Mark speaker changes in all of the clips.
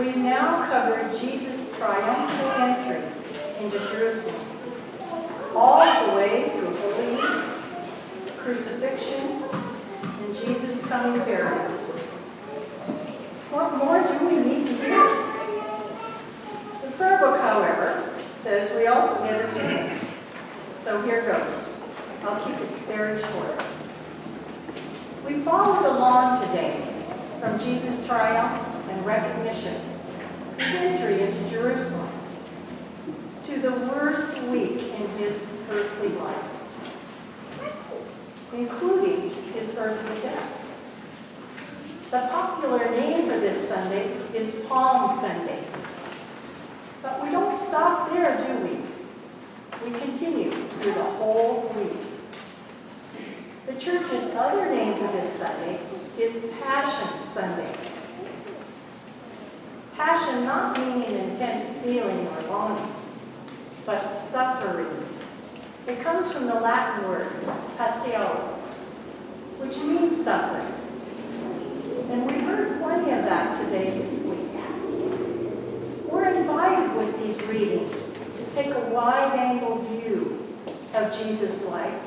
Speaker 1: We've now covered Jesus' triumphal entry into Jerusalem, all the way through Holy Week, crucifixion, and Jesus' coming burial. What more do we need to hear? The prayer book, however, says we also get a sermon. So here goes. I'll keep it very short. We followed along today from Jesus' triumph and recognition, his entry into Jerusalem, to the worst week in his earthly life, including his earthly death. The popular name for this Sunday is Palm Sunday. But we don't stop there, do we? We continue through the whole week. The church's other name for this Sunday is Passion Sunday. Passion not meaning intense feeling or longing, but suffering. It comes from the Latin word passio, which means suffering. And we heard plenty of that today, didn't we? We're invited with these readings to take a wide-angle view of Jesus' life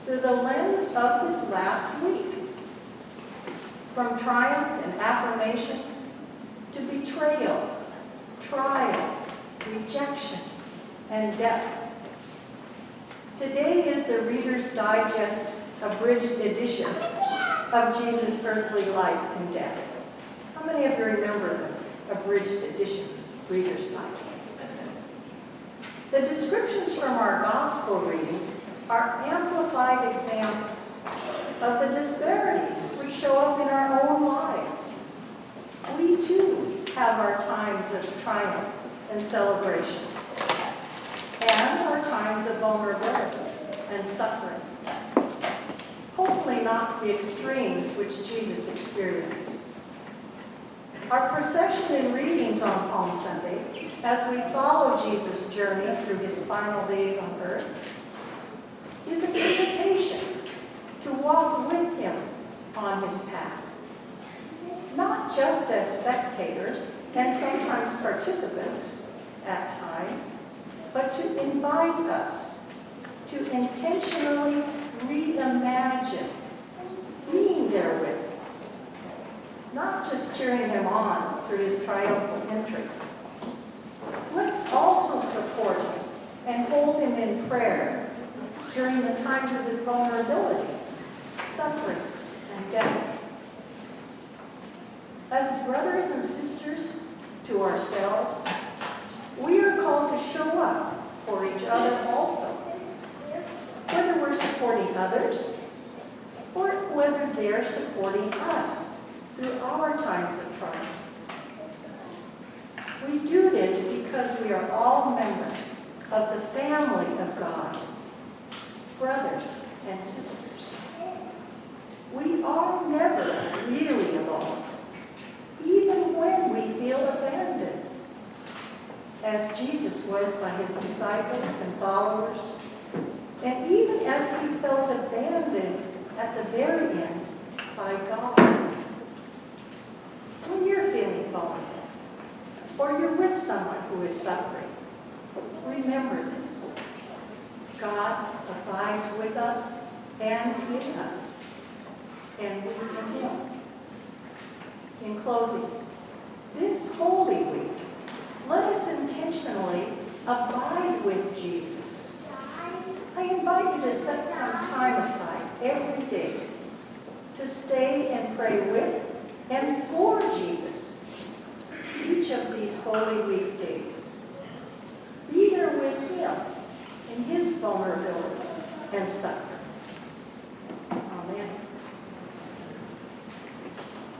Speaker 1: through the lens of his last week. From triumph and affirmation to betrayal, trial, rejection, and death. Today is the Reader's Digest abridged edition of Jesus' earthly life and death. How many of you remember those abridged editions, Reader's Digest? The descriptions from our gospel readings are amplified examples of the disparities which show up in our own lives. We too have our times of triumph and celebration, and our times of vulnerability and suffering. Hopefully not the extremes which Jesus experienced. Our procession in readings on Palm Sunday, as we follow Jesus' journey through his final days on earth, is an invitation to walk with him on his path. Not just as spectators and sometimes participants at times, but to invite us to intentionally reimagine being there with him, not just cheering him on through his triumphal entry. Let's also support him and hold him in prayer during the times of his vulnerability, suffering, and death. As brothers and sisters to ourselves, we are called to show up for each other also, whether we're supporting others or whether they're supporting us through our times of triumph. We do this because we are all members of the family of God, brothers and sisters. We are never really alone, even when we feel abandoned, as Jesus was by his disciples and followers, and even as he felt abandoned at the very end by God. When you're feeling vulnerable, or you're with someone who is suffering, remember this. God abides with us and in us, and we in him. In closing, this Holy Week, let us intentionally abide with Jesus. I invite you to set some time aside every day to stay and pray with and for Jesus each of these Holy Week days. Be there with him in his vulnerability and suffering.